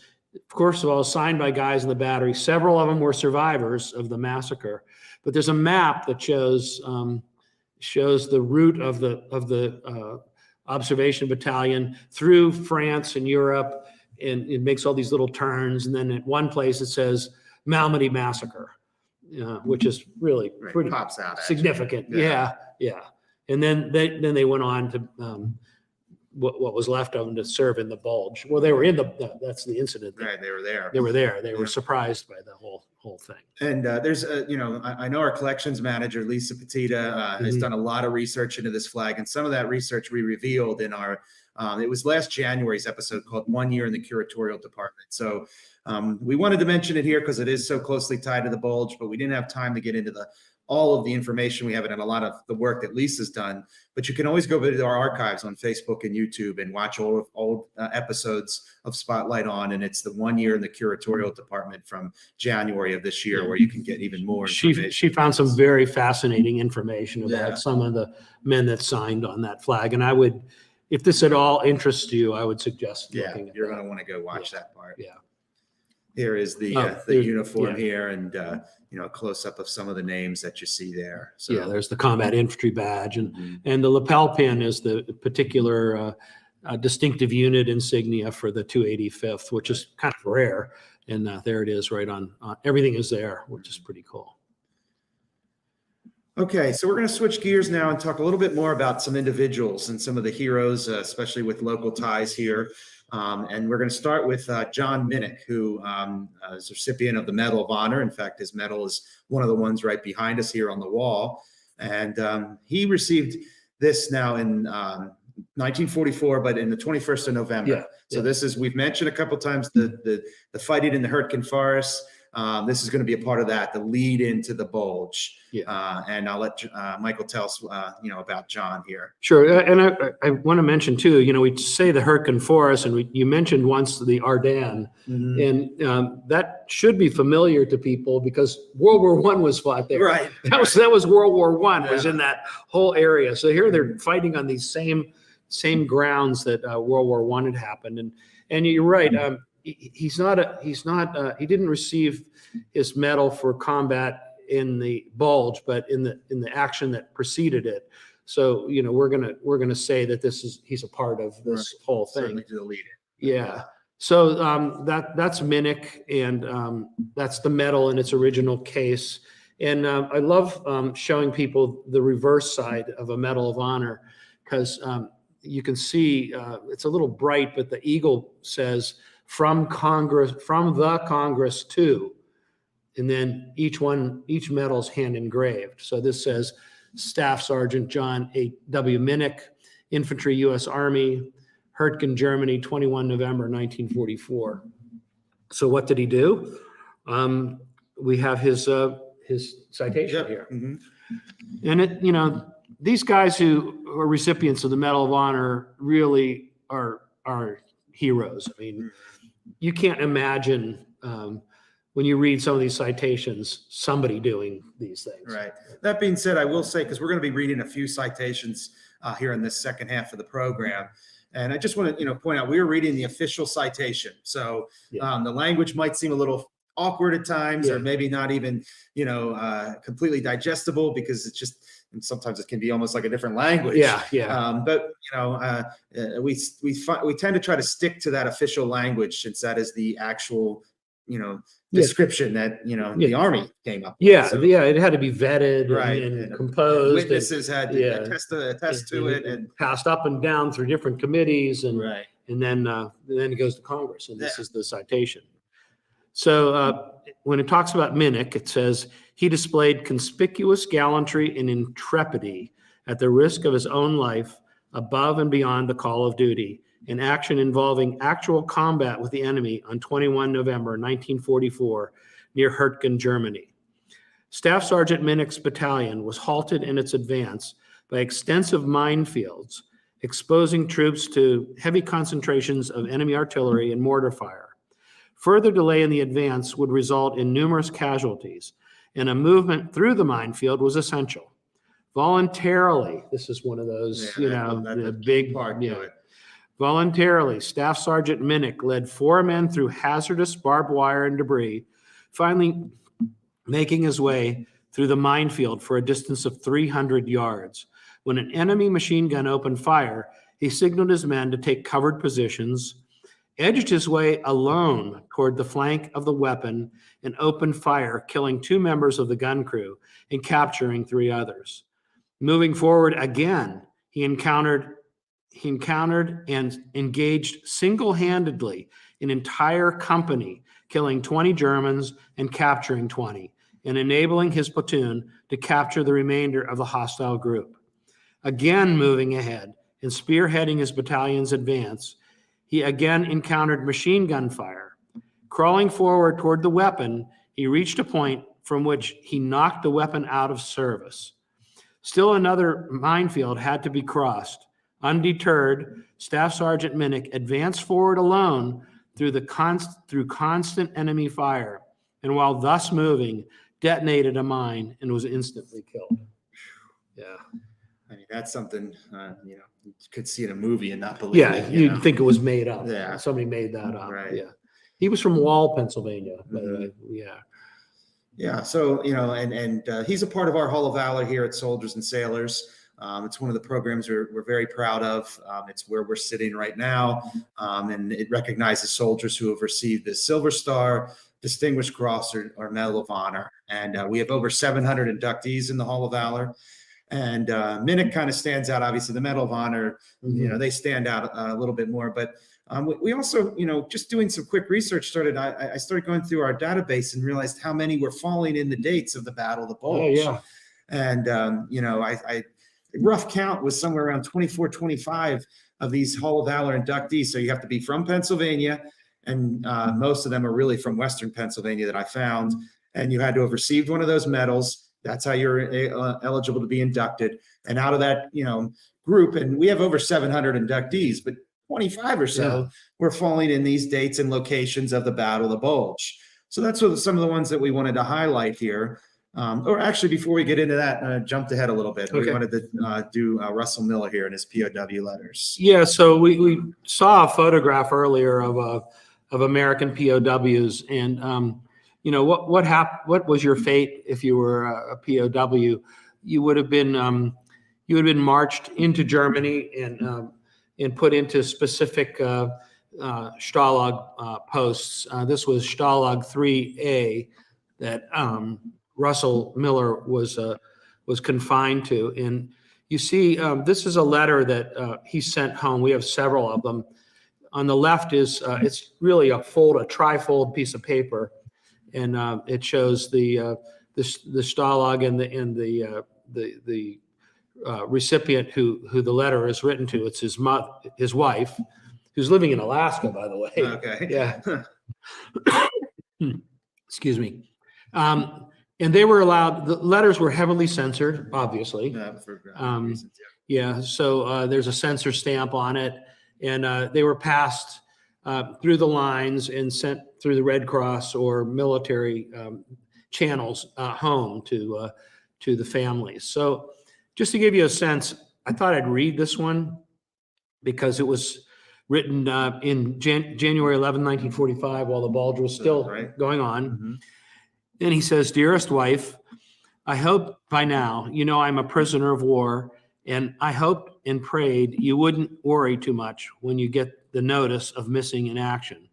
first of all, signed by guys in the battery. Several of them were survivors of the massacre. But there's a map that shows the route of the observation battalion through France and Europe, and it makes all these little turns. And then at one place it says Malmedy Massacre, which is really pretty pops out significant. Yeah. And then they went on to what was left of them to serve in the Bulge. Well, they were in that's the incident. Right, they were there. They were there. They were surprised by the whole thing. And there's I know our collections manager, Lisa Petita, has done a lot of research into this flag, and some of that research we revealed in our it was last January's episode called 1 Year in the Curatorial Department. So we wanted to mention it here because it is so closely tied to the Bulge, but we didn't have time to get into all of the information we have and a lot of the work that Lisa's done. But you can always go to our archives on Facebook and YouTube and watch old episodes of Spotlight On. And it's the 1 Year in the Curatorial Department from January of this year, where you can get even more information. She found some very fascinating information about some of the men that signed on that flag. And I would, if this at all interests you, I would suggest looking at you're going to want to go watch that part. Yeah. Here is the uniform here, and a close up of some of the names that you see there. So there's the combat infantry badge, and the lapel pin is the particular distinctive unit insignia for the 285th, which is kind of rare. And there it is, right on. Everything is there, which is pretty cool. Okay, so we're going to switch gears now and talk a little bit more about some individuals and some of the heroes, especially with local ties here. And we're going to start with John Minnick, who is a recipient of the Medal of Honor. In fact, his medal is one of the ones right behind us here on the wall. And he received this now in 1944, but in the 21st of November. So this is, we've mentioned a couple times the fighting in the Hurtgen Forest. This is going to be a part of that, the lead into the Bulge. And I'll let Michael tell us, about John here. Sure. And I want to mention too, we say the Hurtgen Forest, and you mentioned once the Ardennes, and that should be familiar to people because World War I was fought there. Right. That was World War I was in that whole area. So here they're fighting on these same grounds that World War I had happened. And you're right. He didn't receive his medal for combat in the Bulge, but in the action that preceded it. So we're gonna say that he's a part of this whole thing. Certainly to the lead. Yeah. So that's Minnick, and that's the medal in its original case. And I love showing people the reverse side of a Medal of Honor, because you can see it's a little bright, but the eagle says from the Congress to, and then each medal's hand engraved. So this says Staff Sergeant John W. Minnick, Infantry, U.S. Army, Hurtgen, Germany, 21 November 1944. So what did he do? We have his citation here. Mm-hmm. And these guys who are recipients of the Medal of Honor really are heroes. I mean, you can't imagine when you read some of these citations, somebody doing these things. Right. That being said, I will say, because we're going to be reading a few citations here in this second half of the program, and I just want to point out, we are reading the official citation. So the language might seem a little awkward at times, or maybe not even completely digestible, because it's just, and sometimes it can be almost like a different language. But we tend to try to stick to that official language, since that is the actual description that the Army came up with. So, it had to be vetted, right, and composed. Witnesses had to attest to it, and passed up and down through different committees, and right. and then it goes to Congress, and this is the citation. So when it talks about Minnick, it says he displayed conspicuous gallantry and intrepidity at the risk of his own life, above and beyond the call of duty, in action involving actual combat with the enemy on 21 November 1944 near Hurtgen, Germany. Staff Sergeant Minnick's battalion was halted in its advance by extensive minefields, exposing troops to heavy concentrations of enemy artillery and mortar fire. Further delay in the advance would result in numerous casualties, and a movement through the minefield was essential. Voluntarily, this is one of those, the big part to it. Voluntarily, Staff Sergeant Minnick led 4 men through hazardous barbed wire and debris, finally making his way through the minefield for a distance of 300 yards. When an enemy machine gun opened fire, he signaled his men to take covered positions, edged his way alone toward the flank of the weapon, and opened fire, killing 2 members of the gun crew and capturing 3 others. Moving forward again, he encountered and engaged single-handedly an entire company, killing 20 Germans and capturing 20, and enabling his platoon to capture the remainder of the hostile group. Again moving ahead and spearheading his battalion's advance, he again encountered machine gun fire. Crawling forward toward the weapon, he reached a point from which he knocked the weapon out of service. Still another minefield had to be crossed. Undeterred, Staff Sergeant Minnick advanced forward alone through constant enemy fire, and while thus moving, detonated a mine and was instantly killed. Yeah. I mean, that's something, you could see in a movie and not believe it. You'd think it was made up. Yeah. Somebody made that up. Right. Yeah. He was from Wall, Pennsylvania, by the way. Yeah. Yeah. So, and he's a part of our Hall of Valor here at Soldiers and Sailors. It's one of the programs we're very proud of. It's where we're sitting right now. And it recognizes soldiers who have received the Silver Star, Distinguished Cross, or Medal of Honor. And we have over 700 inductees in the Hall of Valor. And Minnick kind of stands out. Obviously, the Medal of Honor, they stand out a little bit more. But we also, just doing some quick research, I started going through our database and realized how many were falling in the dates of the Battle of the Bulge. Oh, yeah. And, I rough count was somewhere around 24, 25 of these Hall of Valor inductees. So you have to be from Pennsylvania, and most of them are really from Western Pennsylvania that I found. And you had to have received one of those medals. That's how you're eligible to be inducted. And out of that, group, and we have over 700 inductees, but 25 or so were falling in these dates and locations of the Battle of the Bulge. So that's some of the ones that we wanted to highlight here. Or actually, before we get into that, jumped ahead a little bit. Okay. We wanted to do Russell Miller here in his POW letters. Yeah, so we saw a photograph earlier of American POWs, and what happened? What was your fate if you were a POW? You would have been marched into Germany and put into specific Stalag posts. This was Stalag 3A that Russell Miller was confined to. And you see, this is a letter that he sent home. We have several of them. On the left is it's really a trifold piece of paper, and it shows the Stalag and the recipient who the letter is written to. It's his wife, who's living in Alaska, by the way. Okay. Yeah. Excuse me. And they were allowed. The letters were heavily censored, obviously. For reasons, Yeah. So there's a censor stamp on it, and they were passed through the lines and sent through the Red Cross or military channels home to the families. So just to give you a sense, I thought I'd read this one because it was written in January 11, 1945, while the Bulge was still going on. Mm-hmm. And he says, "Dearest wife, I hope by now you know I'm a prisoner of war, and I hoped and prayed you wouldn't worry too much when you get the notice of missing in action."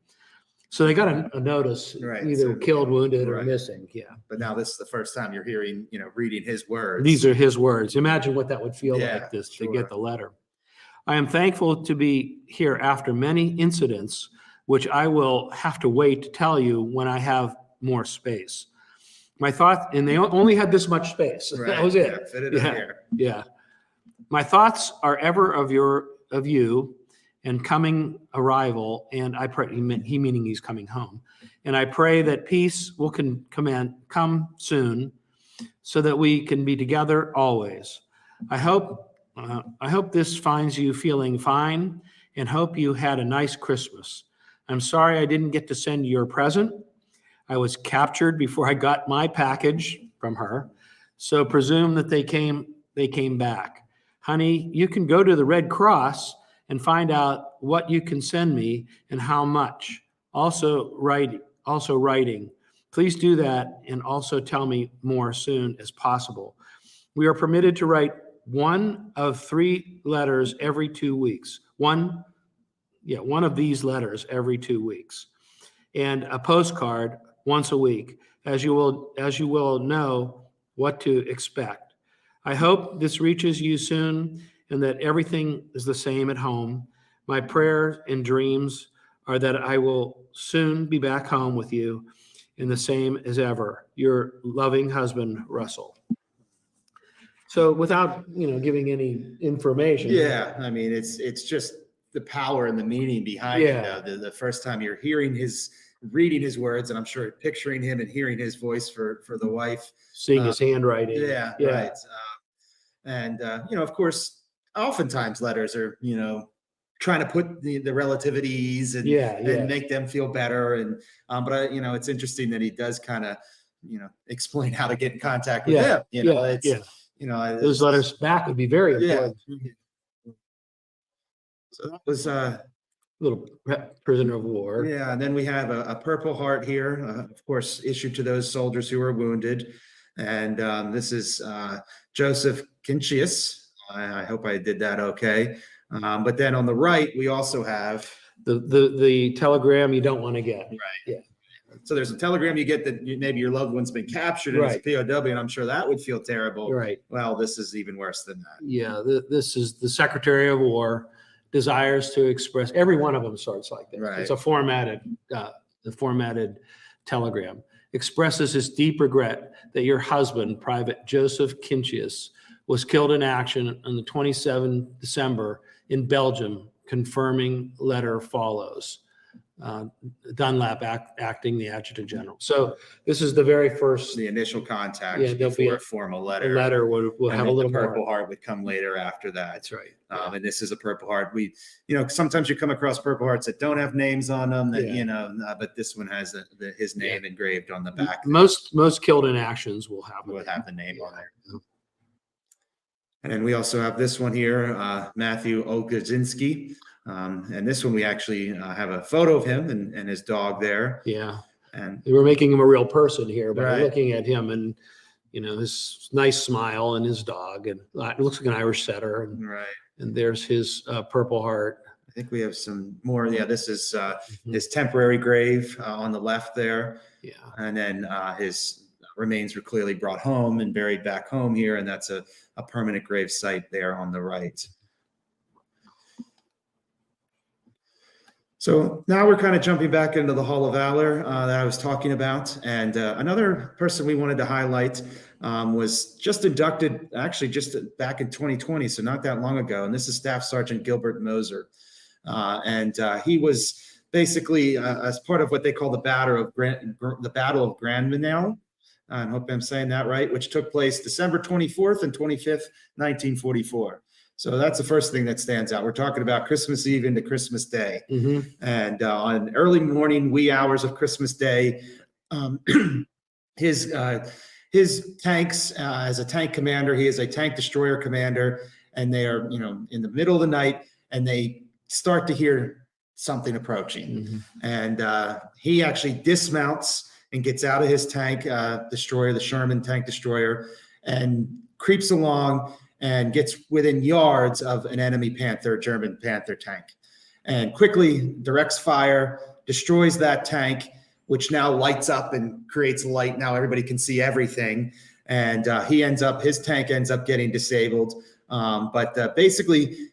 So they got a notice, either killed, wounded, or missing. Yeah. But now this is the first time you're hearing, reading his words. These are his words. Imagine what that would feel like to get the letter. "I am thankful to be here after many incidents, which I will have to wait to tell you when I have more space. My thoughts," and they only had this much space. That was it. Yeah, fit it in here. Yeah. "My thoughts are ever of you and coming arrival, and I pray," he meaning he's coming home, "and I pray that peace will come soon, so that we can be together always. I hope this finds you feeling fine, and hope you had a nice Christmas. I'm sorry I didn't get to send you your present. I was captured before I got my package from her, so presume that they came back. Honey, you can go to the Red Cross and find out what you can send me and how much. Also writing. Please do that, and also tell me more soon as possible. We are permitted to write one of 3 letters every 2 weeks. One of these letters every 2 weeks, and a postcard once a week, as you will know what to expect. I hope this reaches you soon and that everything is the same at home. My prayers and dreams are that I will soon be back home with you, and the same as ever. Your loving husband, Russell." So without giving any information. Yeah, I mean, it's just the power and the meaning behind it. The first time you're reading his words, and I'm sure picturing him and hearing his voice for the wife, seeing his handwriting. Yeah. Right. And of course, oftentimes letters are trying to put the relative at ease and make them feel better. And but it's interesting that he does kind of explain how to get in contact with them. Those letters back would be very important. So that was little prisoner of war. Yeah, and then we have a Purple Heart here, of course, issued to those soldiers who were wounded. And this is Joseph Kincius. I hope I did that okay. But then on the right, we also have the telegram you don't want to get. Right. Yeah. So there's a telegram you get that maybe your loved one's been captured and it's a POW, and I'm sure that would feel terrible. Right. Well, this is even worse than that. Yeah. This is the Secretary of War desires to express. Every one of them starts like this. Right. It's a formatted telegram. Expresses his deep regret that your husband, Private Joseph Kincius, was killed in action on the 27th December in Belgium. Confirming letter follows. Dunlap acting the Adjutant General. So this is the very first. The initial contact before a formal letter. The letter will have a little more. Purple Heart would come later after that. That's right. And this is a Purple Heart. We, sometimes you come across Purple Hearts that don't have names on them. That but this one has his name engraved on the back. Most killed in actions will have the name on there. And then we also have this one here, Matthew Olgazinski. And this one we actually have a photo of him and his dog there. Yeah. And we're making him a real person here by looking at him and his nice smile and his dog, and it looks like an Irish setter. And there's his Purple Heart. I think we have some more. Yeah, this is his temporary grave on the left there. Yeah. And then his remains were clearly brought home and buried back home here, and that's a permanent grave site there on the right. So now we're kind of jumping back into the Hall of Valor that I was talking about. And another person we wanted to highlight was just inducted, actually just back in 2020, so not that long ago. And this is Staff Sergeant Gilbert Moser. He was basically as part of what they call the Battle of Grandvenel. I hope I'm saying that right, which took place December 24th and 25th, 1944. So that's the first thing that stands out. We're talking about Christmas Eve into Christmas Day. Mm-hmm. And on early morning, wee hours of Christmas Day, his tanks, as a tank commander, he is a tank destroyer commander, and they are, in the middle of the night, and they start to hear something approaching. Mm-hmm. And he actually dismounts and gets out of his tank destroyer, the Sherman tank destroyer, and creeps along and gets within yards of an enemy German Panther tank, and quickly directs fire, destroys that tank, which now lights up and creates light. Now everybody can see everything. And his tank ends up getting disabled. But basically,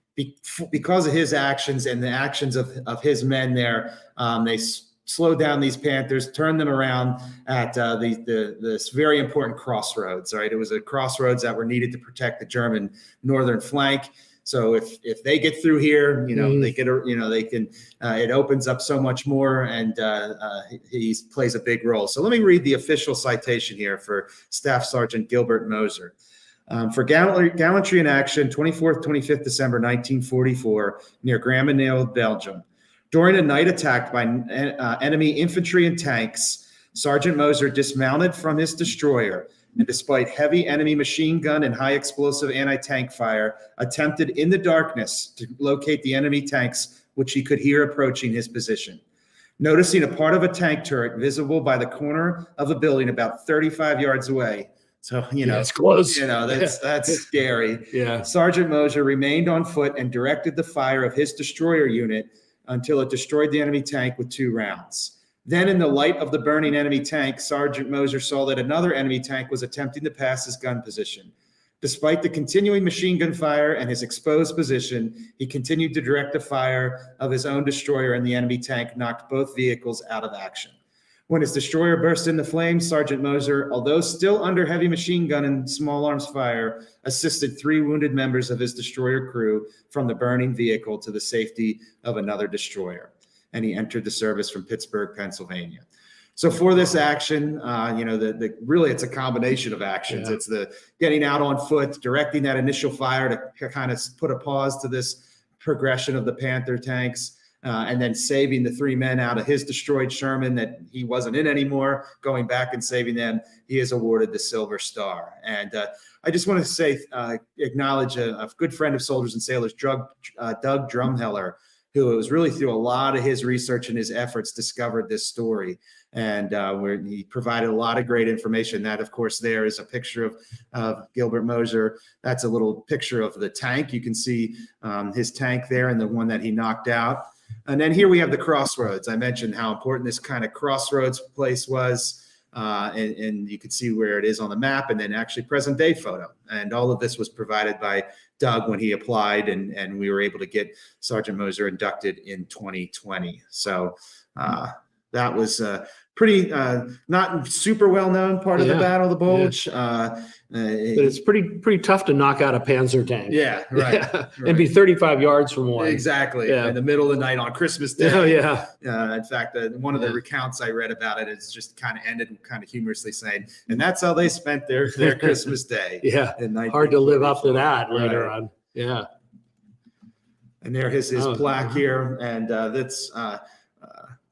because of his actions and the actions of his men there, they slowed down these Panthers, turned them around at this very important crossroads. Right, it was a crossroads that were needed to protect the German northern flank. So if they get through here, they get they can. It opens up so much more, and he plays a big role. So let me read the official citation here for Staff Sergeant Gilbert Moser. For gallantry in action, 24th, 25th December 1944, near Gramenaal, Belgium. During a night attack by enemy infantry and tanks, Sergeant Moser dismounted from his destroyer and, despite heavy enemy machine gun and high explosive anti-tank fire, attempted in the darkness to locate the enemy tanks, which he could hear approaching his position. Noticing a part of a tank turret visible by the corner of a building about 35 yards away. So, it's close. That's scary. Yeah. Sergeant Moser remained on foot and directed the fire of his destroyer unit until it destroyed the enemy tank with 2 rounds. Then, in the light of the burning enemy tank, Sergeant Moser saw that another enemy tank was attempting to pass his gun position. Despite the continuing machine gun fire and his exposed position, he continued to direct the fire of his own destroyer, and the enemy tank knocked both vehicles out of action. When his destroyer burst into flames, Sergeant Moser, although still under heavy machine gun and small arms fire, assisted 3 wounded members of his destroyer crew from the burning vehicle to the safety of another destroyer. And he entered the service from Pittsburgh, Pennsylvania. So for this action, really it's a combination of actions. Yeah. It's the getting out on foot, directing that initial fire to kind of put a pause to this progression of the Panther tanks. And then saving the 3 men out of his destroyed Sherman that he wasn't in anymore, going back and saving them. He is awarded the Silver Star. And I just want to say, acknowledge a good friend of Soldiers and Sailors, Doug Drumheller, who was really through a lot of his research and his efforts discovered this story. And where he provided a lot of great information. That, of course, there is a picture of Gilbert Moser. That's a little picture of the tank. You can see his tank there and the one that he knocked out. And then here we have the crossroads. I mentioned how important this kind of crossroads place was. And you can see where it is on the map, and then actually present day photo. And all of this was provided by Doug when he applied, and we were able to get Sergeant Moser inducted in 2020. So that was pretty not super well known part of the Battle of the Bulge. But it's pretty tough to knock out a Panzer tank. Yeah, right. Right. And be 35 yards from one. Exactly. Yeah. In the middle of the night on Christmas Day. Oh, yeah. In fact, one of the recounts I read about it is just kind of ended kind of humorously saying, and that's how they spent their Christmas Day. Yeah. Hard to live up to that later on. Yeah. And there is his plaque here. And that's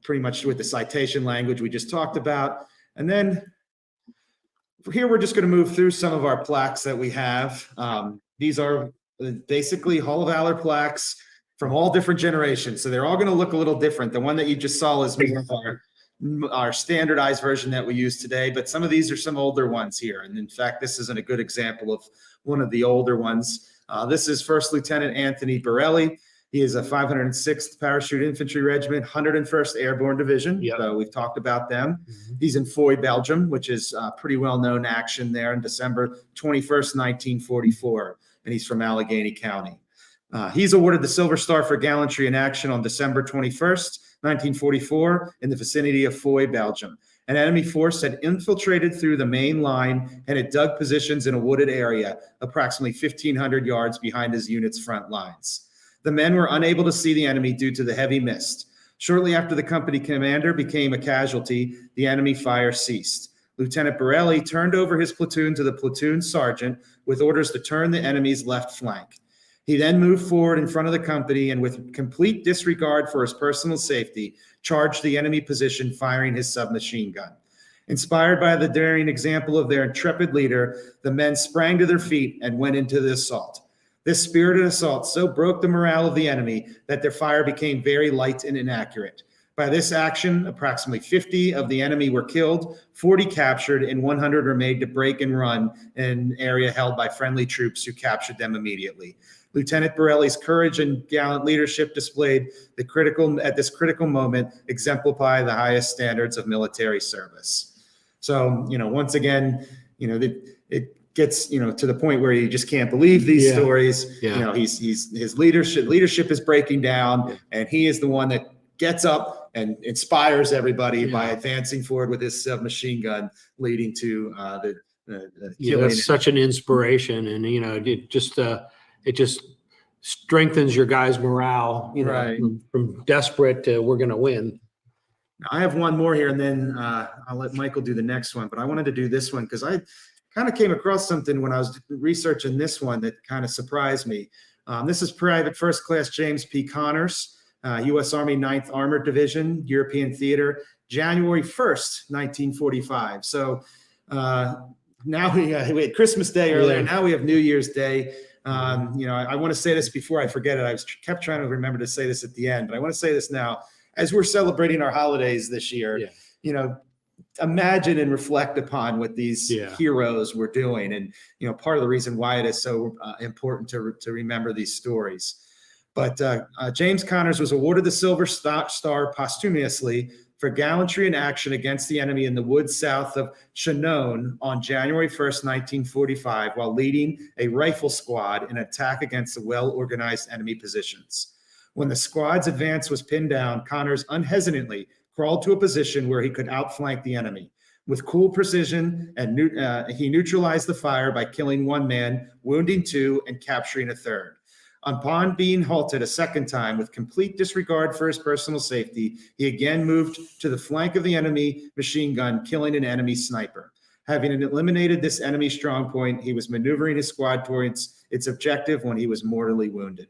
pretty much with the citation language we just talked about. And then here, we're just going to move through some of our plaques that we have. These are basically Hall of Valor plaques from all different generations. So they're all going to look a little different. The one that you just saw is more of our standardized version that we use today, but some of these are some older ones here. And in fact, this isn't a good example of one of the older ones. This is First Lieutenant Anthony Borelli. He is a 506th Parachute Infantry Regiment, 101st Airborne Division. Yep. So we've talked about them. Mhm. He's in Foy, Belgium, which is pretty well-known action there in December 21st, 1944, and he's from Allegheny County. He's awarded the Silver Star for gallantry in action on December 21st, 1944, in the vicinity of Foy, Belgium. An enemy force had infiltrated through the main line and had dug positions in a wooded area, approximately 1,500 yards behind his unit's front lines. The men were unable to see the enemy due to the heavy mist. Shortly after the company commander became a casualty, the enemy fire ceased. Lieutenant Borelli turned over his platoon to the platoon sergeant with orders to turn the enemy's left flank. He then moved forward in front of the company and, with complete disregard for his personal safety, charged the enemy position, firing his submachine gun. Inspired by the daring example of their intrepid leader, the men sprang to their feet and went into the assault. This spirited assault so broke the morale of the enemy that their fire became very light and inaccurate. By this action, approximately 50 of the enemy were killed, 40 captured, and 100 were made to break and run in an area held by friendly troops who captured them immediately. Lieutenant Borelli's courage and gallant leadership displayed at this critical moment exemplify the highest standards of military service. So, once again, it gets, to the point where you just can't believe these stories. Yeah. His leadership is breaking down, and he is the one that gets up and inspires everybody by advancing forward with his submachine gun, leading to the killing. That's such an inspiration, and it just strengthens your guys' morale. Right. From desperate to we're going to win. Now, I have one more here, and then I'll let Michael do the next one. But I wanted to do this one because I kind of came across something when I was researching this one that kind of surprised me. This is Private First Class James P. Connors, U.S. Army 9th Armored Division, European Theater, January 1st, 1945. So now we had Christmas Day earlier. Now we have New Year's Day. I want to say this before I forget it. I kept trying to remember to say this at the end, but I want to say this now. As we're celebrating our holidays this year, imagine and reflect upon what these heroes were doing. And, part of the reason why it is so important to remember these stories. But James Connors was awarded the Silver Star posthumously for gallantry in action against the enemy in the woods south of Chinon on January 1st, 1945, while leading a rifle squad in an attack against the well-organized enemy positions. When the squad's advance was pinned down, Connors unhesitantly crawled to a position where he could outflank the enemy. With cool precision, he neutralized the fire by killing one man, wounding two, and capturing a third. Upon being halted a second time with complete disregard for his personal safety, he again moved to the flank of the enemy machine gun, killing an enemy sniper. Having eliminated this enemy strong point, he was maneuvering his squad towards its objective when he was mortally wounded.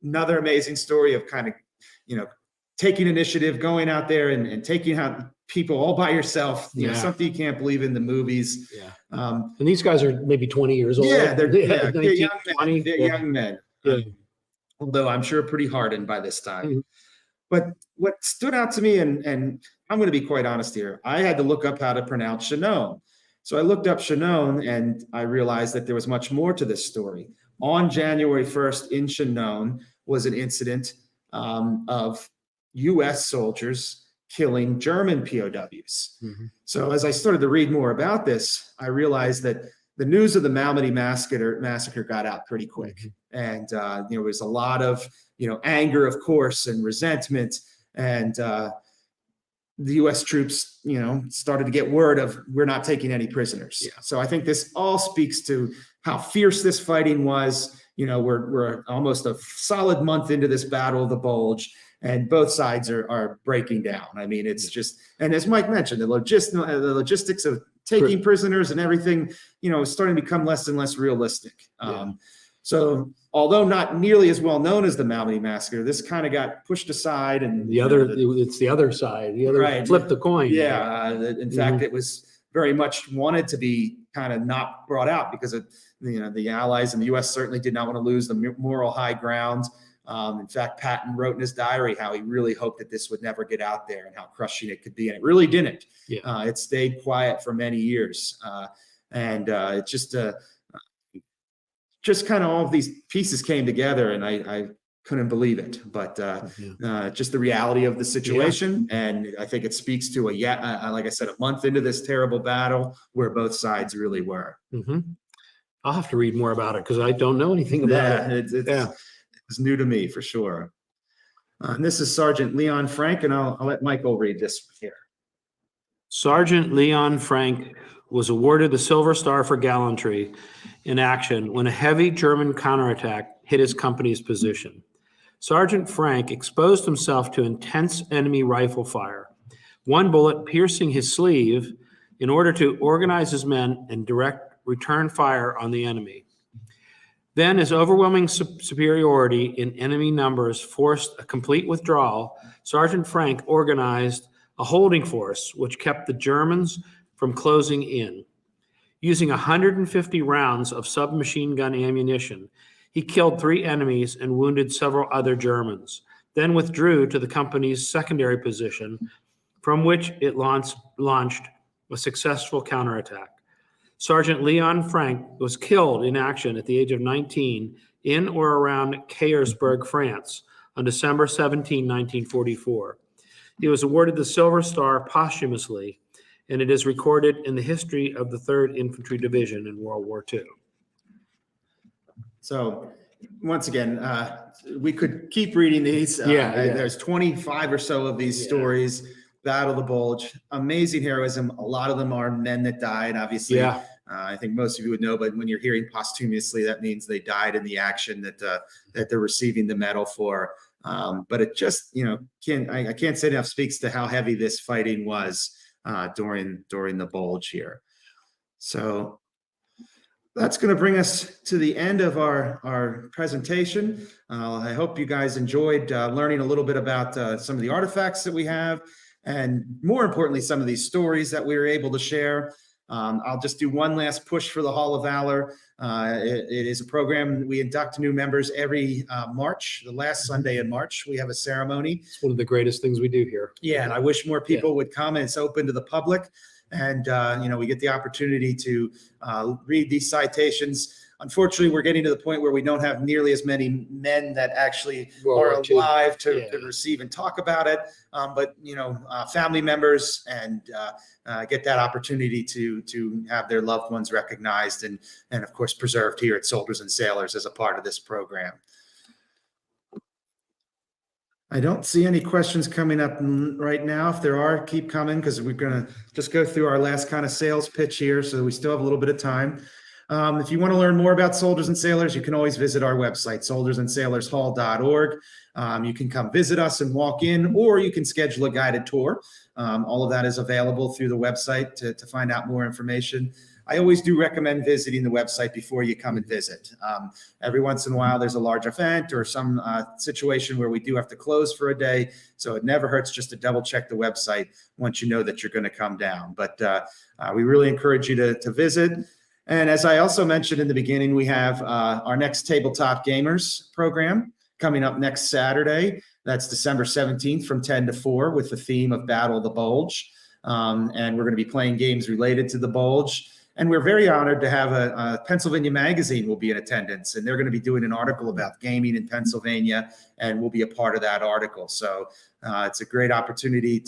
Another amazing story of kind of, taking initiative, going out there and taking out people all by yourself, something you can't believe in the movies. Yeah. And these guys are maybe 20 years old. Yeah, they're 19, young 20. men. They're young men. Yeah. Although I'm sure pretty hardened by this time. Mm-hmm. But what stood out to me, and I'm going to be quite honest here, I had to look up how to pronounce Chinon. So I looked up Chinon, and I realized that there was much more to this story. On January 1st in Chinon was an incident of U.S. soldiers killing German POWs. Mm-hmm. So as I started to read more about this, I realized that the news of the Malmedy massacre got out pretty quick. Mm-hmm. And, there was a lot of, anger, of course, and resentment. And the U.S. troops, started to get word of we're not taking any prisoners. Yeah. So I think this all speaks to how fierce this fighting was. We're almost a solid month into this battle of the Bulge, and both sides are breaking down. I mean, it's just, and as Mike mentioned, the logistics of taking prisoners and everything, is starting to become less and less realistic. So although not nearly as well known as the Malmedy massacre, this kind of got pushed aside, and it's the other side. The other flip the coin. Yeah. In fact, it was very much wanted to be kind of not brought out because of, the Allies and the U.S. certainly did not want to lose the moral high ground. In fact, Patton wrote in his diary how he really hoped that this would never get out there and how crushing it could be. And it really didn't. Yeah. It stayed quiet for many years. It just kind of all of these pieces came together. And I couldn't believe it, but just the reality of the situation. And I think it speaks to like I said, a month into this terrible battle where both sides really were. I'll have to read more about it because I don't know anything about it. It's new to me for sure. And this is Sergeant Leon Frank, and I'll let Michael read this here. Sergeant Leon Frank was awarded the Silver Star for gallantry in action when a heavy German counterattack hit his company's position. Sergeant Frank exposed himself to intense enemy rifle fire, one bullet piercing his sleeve in order to organize his men and direct return fire on the enemy. Then, as overwhelming superiority in enemy numbers forced a complete withdrawal, Sergeant Frank organized a holding force which kept the Germans from closing in. Using 150 rounds of submachine gun ammunition, he killed 3 enemies and wounded several other Germans, then withdrew to the company's secondary position, from which it launched a successful counterattack. Sergeant Leon Frank was killed in action at the age of 19 in or around Cayersburg, France, on December 17, 1944. He was awarded the Silver Star posthumously, and it is recorded in the history of the 3rd Infantry Division in World War II. So, once again, we could keep reading these. There's 25 or so of these stories. Battle of the Bulge, amazing heroism. A lot of them are men that died, obviously. I think most of you would know, but when you're hearing posthumously, that means they died in the action that they're receiving the medal for. But it just, I can't say enough, speaks to how heavy this fighting was during the Bulge here. So that's going to bring us to the end of our presentation. I hope you guys enjoyed learning a little bit about some of the artifacts that we have, and more importantly, some of these stories that we were able to share. I'll just do one last push for the Hall of Valor. It is a program that we induct new members every March. The last Sunday in March, we have a ceremony. It's one of the greatest things we do here. Yeah, and I wish more people would come, and it's open to the public. And, we get the opportunity to read these citations. Unfortunately, we're getting to the point where we don't have nearly as many men that actually are alive to receive and talk about it. But family members and get that opportunity to have their loved ones recognized and of course, preserved here at Soldiers and Sailors as a part of this program. I don't see any questions coming up right now. If there are, keep coming, because we're going to just go through our last kind of sales pitch here. So we still have a little bit of time. If you want to learn more about Soldiers and Sailors, you can always visit our website, soldiersandsailorshall.org. You can come visit us and walk in, or you can schedule a guided tour. All of that is available through the website to find out more information. I always do recommend visiting the website before you come and visit. Every once in a while, there's a large event or some situation where we do have to close for a day. So it never hurts just to double check the website once you know that you're going to come down. But we really encourage you to visit. And as I also mentioned in the beginning, we have our next Tabletop Gamers program coming up next Saturday. That's December 17th from 10 to 4 with the theme of Battle of the Bulge. And we're going to be playing games related to the Bulge. And we're very honored to have a Pennsylvania Magazine will be in attendance, and they're going to be doing an article about gaming in Pennsylvania, and we'll be a part of that article. So it's a great opportunity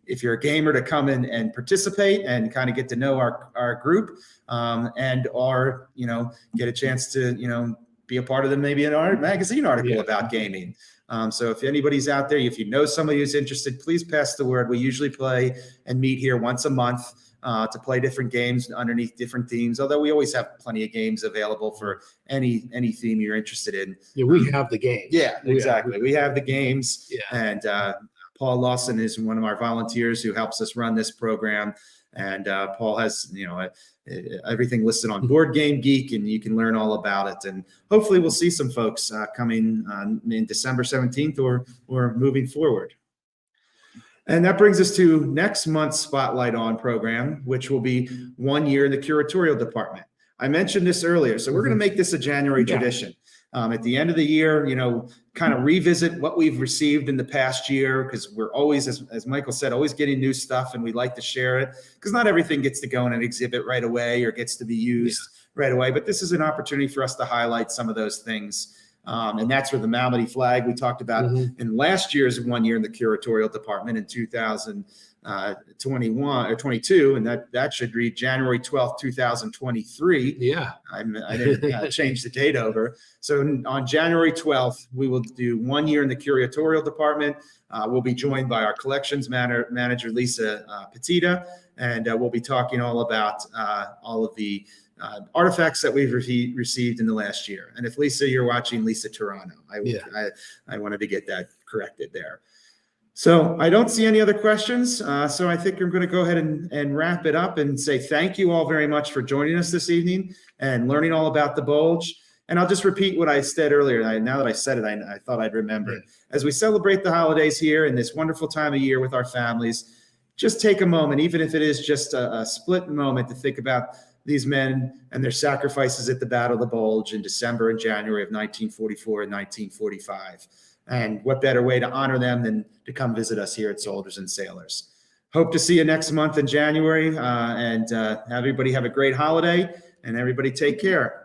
if you're a gamer, to come in and participate and kind of get to know our group, or get a chance to be a part of maybe an art magazine article about gaming. So if anybody's out there, if you know somebody who's interested, please pass the word. We usually play and meet here once a month to play different games underneath different themes, although we always have plenty of games available for any theme you're interested in. Yeah, we have the games. Yeah, exactly. We have the games. Yeah. And Paul Lawson is one of our volunteers who helps us run this program. And Paul has, everything listed on Board Game Geek, and you can learn all about it. And hopefully we'll see some folks coming in December 17th or moving forward. And that brings us to next month's Spotlight On program, which will be 1 year in the curatorial department. I mentioned this earlier, so we're going to make this a January tradition. At the end of the year, kind of revisit what we've received in the past year, because we're always, as Michael said, always getting new stuff, and we like to share it, because not everything gets to go in an exhibit right away or gets to be used right away. But this is an opportunity for us to highlight some of those things And that's where the Malmedy flag we talked about in last year's 1 year in the curatorial department in 2021 or 22, and that should read January 12th, 2023. Yeah. I didn't change the date over. So on January 12th, we will do 1 year in the curatorial department. We'll be joined by our collections manager, Lisa Petita, and we'll be talking all about all of the artifacts that we've received in the last year. And if Lisa, you're watching, Lisa Turano, I wanted to get that corrected there. So I don't see any other questions. So I think I'm going to go ahead and wrap it up and say thank you all very much for joining us this evening and learning all about the Bulge. And I'll just repeat what I said earlier. Now that I said it, I thought I'd remember it. As we celebrate the holidays here in this wonderful time of year with our families, just take a moment, even if it is just a split moment, to think about these men and their sacrifices at the Battle of the Bulge in December and January of 1944 and 1945. And what better way to honor them than to come visit us here at Soldiers and Sailors. Hope to see you next month in January, and everybody have a great holiday, and everybody take care.